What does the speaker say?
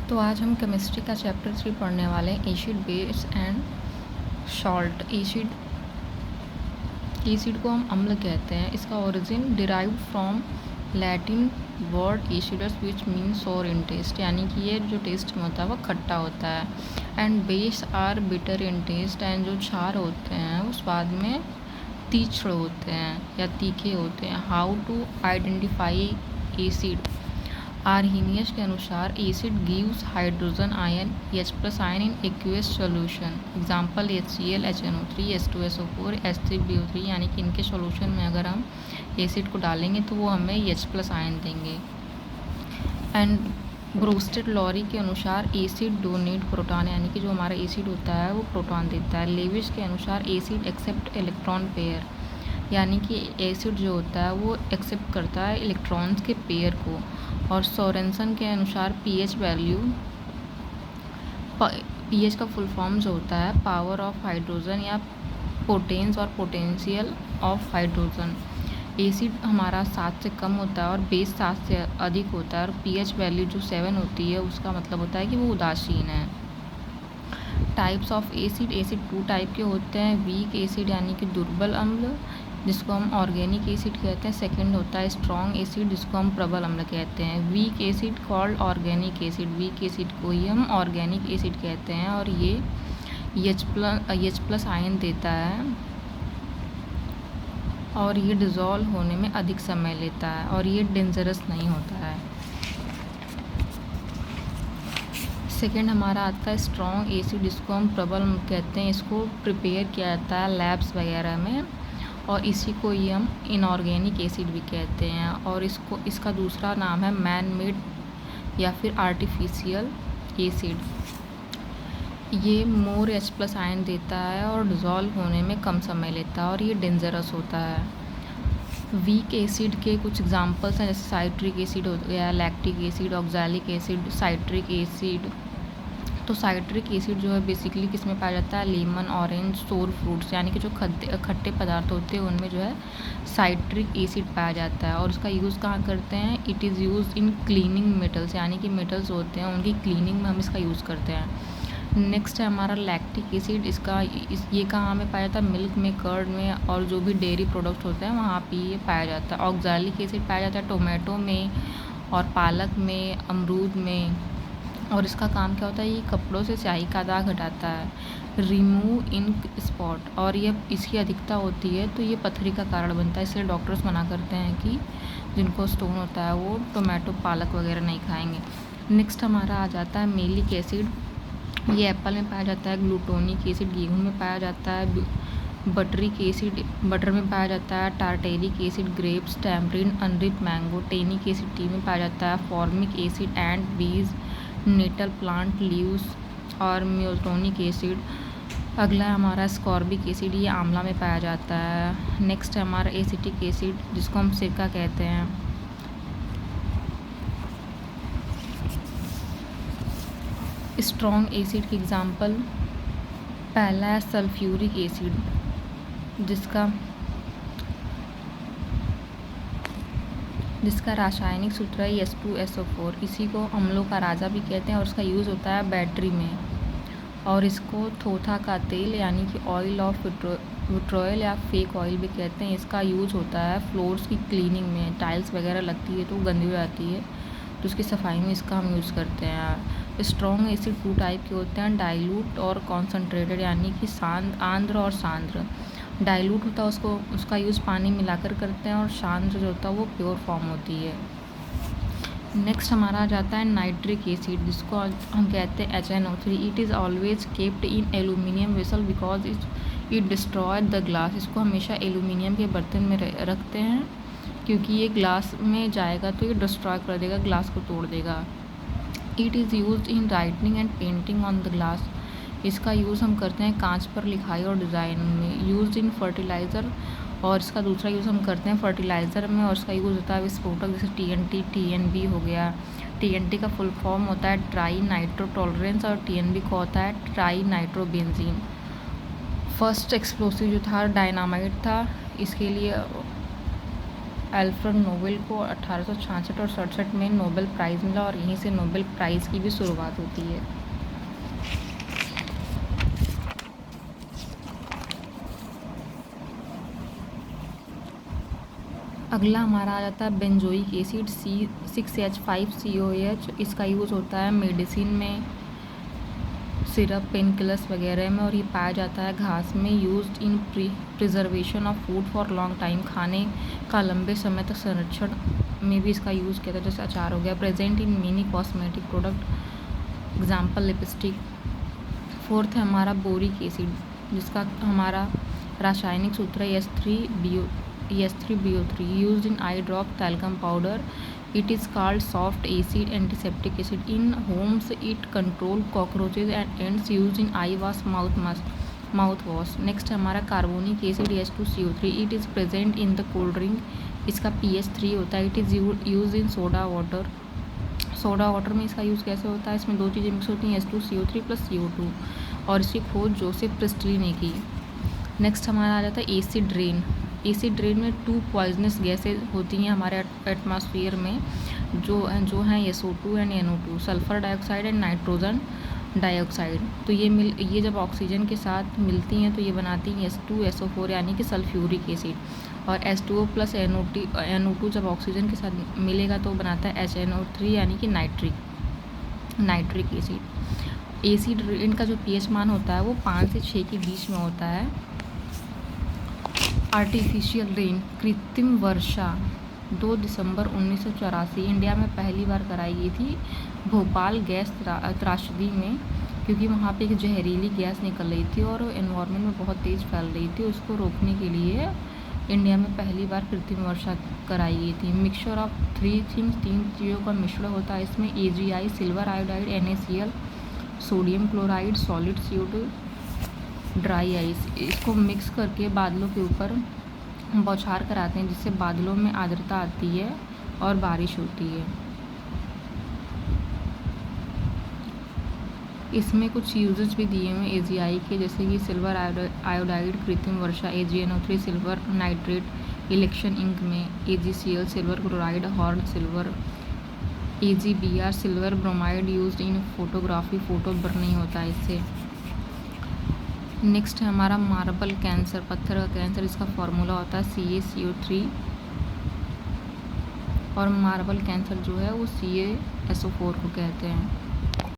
तो आज हम केमिस्ट्री का चैप्टर 3 पढ़ने वाले हैं, acid base and salt. Acid को हम अम्ल कहते हैं। इसका origin derived from Latin word acidus which mean सोर इन टेस्ट, यानी कि ये जो टेस्ट में होता है वो खट्टा होता है। And base are bitter in taste, and जो क्षार होते हैं वो स्वाद में तीक्ष्ण होते हैं या तीखे होते हैं। How to identify acid. Arrhenius के अनुसार acid gives hydrogen ion H+ ion in aqueous solution. Example HCl, HNO3, H2SO4, H3BO3, यानी कि इनके सॉल्यूशन में अगर हम एसिड को डालेंगे तो वो हमें H+ आयन देंगे। एंड ब्रोस्टेड लॉरी के अनुसार एसिड डोनेट प्रोटॉन, यानी कि जो हमारा एसिड होता है वो प्रोटॉन देता है। लेविस के अनुसार एसिड एक्सेप्ट इलेक्ट्रॉन पेयर, यानी कि एसिड जो होता है वो एक्सेप्ट करता है इलेक्ट्रॉन्स के पेयर को। और सोरेंसन के अनुसार पीएच वैल्यू, पीएच का फुल फॉर्म जो होता है पावर ऑफ हाइड्रोजन या पोटेंस और पोटेंशियल ऑफ हाइड्रोजन। एसिड हमारा 7 से कम होता है और बेस 7 से अधिक होता है, और पीएच वैल्यू जो 7 होती है उसका मतलब होता है कि वो उदासीन है। Types of acid. Acid 2 type के होते हैं। वीक एसिड यानी कि दुर्बल अम्ल, जिसको हम ऑर्गेनिक एसिड कहते हैं। सेकंड होता है स्ट्रॉन्ग एसिड, जिसको हम प्रबल अम्ल कहते हैं। Weak acid called organic acid, weak acid को ही हम ऑर्गेनिक एसिड कहते हैं, और ये H+ आयन देता है और ये डिज़ोल्व होने में अधिक समय लेता है, और ये डेंजरस नहीं होता है। सेकेंड हमारा आता है स्ट्रॉन्ग एसिड, जिसको हम प्रबल कहते हैं। इसको प्रिपेयर किया जाता है लैब्स वगैरह में, और इसी को ही हम इनऑर्गेनिक एसिड भी कहते हैं। और इसका दूसरा नाम है मैन मेड या फिर आर्टिफिशियल एसिड। ये मोर H+ आयन देता है और डिज़ोल्व होने में कम समय लेता है, और ये डेंजरस होता है। वीक एसिड के कुछ एग्जांपल्स हैं, जैसे साइट्रिक एसिड हो गया, lactic acid, oxalic acid, citric acid. तो साइट्रिक एसिड जो है बेसिकली किस में पाया जाता है, लेमन, ऑरेंज, सोर फ्रूट्स, यानी कि जो खट्टे पदार्थ होते हैं उनमें जो है साइट्रिक एसिड पाया जाता है। और उसका यूज़ कहाँ करते हैं, it is use in cleaning metals, यानी कि मेटल्स होते हैं उनकी क्लीनिंग में हम इसका यूज़ करते हैं। नेक्स्ट है हमारा लैक्टिक एसिड। ये कहाँ में पाया जाता है, मिल्क में, कर्ड में, और जो भी डेयरी प्रोडक्ट होते हैं वहाँ पे ये पाया जाता है। ऑक्सैलिक एसिड पाया जाता है टोमेटो में और पालक में, अमरूद में, और इसका काम क्या होता है, ये कपड़ों से स्याही का दाग हटाता है। रिमूव इंक स्पॉट, और ये इसकी अधिकता होती है तो ये पथरी का कारण बनता है, इसलिए डॉक्टर्स मना करते हैं कि जिनको स्टोन होता है वो टोमेटो, पालक वगैरह नहीं खाएंगे। नेक्स्ट हमारा आ जाता है मेलिक एसिड। ये एप्पल में पाया जाता है। ग्लूटोनिक एसिड गेहूँ में पाया जाता है। बटरिक एसिड बटर में पाया जाता है। Tartaric acid grapes, tamarind, unripe mango. Tannic acid tea में पाया जाता है। Formic acid ant bees, nettle plant leaves, और म्यूटोनिक एसिड। अगला है हमारा स्कॉर्बिक एसिड, ये आंवला में पाया जाता है। नेक्स्ट है हमारा एसिटिक एसिड, जिसको हम सिरका कहते हैं। स्ट्रॉन्ग एसिड के एग्जांपल, पहला है सल्फ्यूरिक एसिड, जिसका रासायनिक सूत्र है H2SO4। इसी को अम्लों का राजा भी कहते हैं, और इसका यूज़ होता है बैटरी में। और इसको थोथा का तेल, यानी कि ऑयल ऑफ विट्रोयल या फेक ऑयल भी कहते हैं। इसका यूज़ होता है फ्लोर्स की क्लीनिंग में, टाइल्स वगैरह लगती है तो गंदी हो जाती है तो उसकी सफाई में इसका हम यूज़ करते हैं। स्ट्रॉन्ग एसिड 2 टाइप के होते हैं, डाइल्यूट और कॉन्सनट्रेटेड, यानी कि आंध्र और सांद्र। डाइल्यूट होता है उसका यूज़ पानी मिलाकर करते हैं, और सांद्र जो होता है वो प्योर फॉर्म होती है। नेक्स्ट हमारा आ जाता है नाइट्रिक एसिड, जिसको हम कहते हैं HNO3। It is always capped in aluminium vessel because it destroy the glass. इसको हमेशा एल्यूमिनियम के बर्तन में रखते हैं, क्योंकि ये ग्लास में जाएगा तो ये डिस्ट्रॉय कर देगा, ग्लास को तोड़ देगा। It is use in writing and painting on the glass. इसका यूज़ हम करते हैं कांच पर लिखाई और डिज़ाइन में। यूज इन फर्टिलाइज़र, और इसका दूसरा यूज़ हम करते हैं फर्टिलाइज़र में, और इसका यूज़ होता है विस्फोटक, जैसे TNT, TNB हो गया। TNT का फुल फॉर्म होता है ट्राई नाइट्रो टॉलरेंस, और TNB का होता है tri nitro benzene. First explosive जो था डायनामाइट था। इसके लिए अल्फ्रेड नोबेल को 1866 और 67 में नोबेल प्राइज़ मिला और यहीं से नोबेल प्राइज़ की भी शुरुआत होती है। अगला हमारा आ जाता है बेंजोइक एसिड C6H5COH। इसका यूज़ होता है मेडिसिन में, सिरप, पेन किलर्स वगैरह में, और ये पाया जाता है घास में। Used in preservation of food for long time. खाने का लंबे समय तक संरक्षण में भी इसका यूज़ किया जाता है, जैसे अचार हो गया। Present in many cosmetic product, example lipstick. Fourth है हमारा बोरिक एसिड, जिसका हमारा रासायनिक सूत्र है S3BO3, used in I drop, talcum powder. It is called soft acid, antiseptic acid. In homes, it control cockroaches and ants, used in eye wash, mouthwash. Next हमारा carbonic acid H2CO3. It is present in the cold drink. इसका pH 3 होता है. It is used in soda water. Soda water में इसका use कैसे होता है? इसमें दो चीज़ें मिक्स होती हैं, H2CO3 प्लस CO2, और इसकी खोज जोसेफ प्रिस्टली ने की। नेक्स्ट हमारा आ जाता है एसिड रेन। एसिड रेन में 2 पॉइजनस गैसेज होती हैं हमारे एटमॉस्फेयर में, जो हैं SO2 and NO2, sulphur dioxide and nitrogen dioxide. तो ये जब ऑक्सीजन के साथ मिलती हैं तो ये बनाती हैं H2SO4 यानी कि सल्फ्यूरिक एसिड, और H2O प्लस NO2 जब ऑक्सीजन के साथ मिलेगा तो बनाता है HNO3 यानी कि नाइट्रिक एसिड। एसिड रेन का जो pH मान होता है वो 5 से 6 के बीच में होता है। आर्टिफिशियल रेन, कृत्रिम वर्षा, 2 दिसंबर 1984 इंडिया में पहली बार कराई गई थी, भोपाल गैस त्रासदी में, क्योंकि वहाँ पे एक जहरीली गैस निकल रही थी और एनवायरनमेंट में बहुत तेज़ फैल रही थी। उसको रोकने के लिए इंडिया में पहली बार कृत्रिम वर्षा कराई गई थी। मिक्सचर ऑफ 3 थिंग्स, 3 चीज़ों का मिश्रण होता है इसमें, AgI, silver iodide, NaCl, sodium chloride, solid CO2, dry ice. इसको मिक्स करके बादलों के ऊपर बौछार कराते हैं, जिससे बादलों में आर्द्रता आती है और बारिश होती है। इसमें कुछ यूजेज भी दिए हुए हैं AgI के, जैसे कि सिल्वर आयोडाइड कृत्रिम वर्षा, AgNO3 silver nitrate election ink में, AgCl silver chloride horn silver, AgBr silver bromide used in photography, photo burn नहीं होता है इससे। नेक्स्ट है हमारा मार्बल कैंसर, पत्थर का कैंसर। इसका फॉर्मूला होता है CaCO3, और मार्बल कैंसर जो है वो CaSO4 को कहते हैं।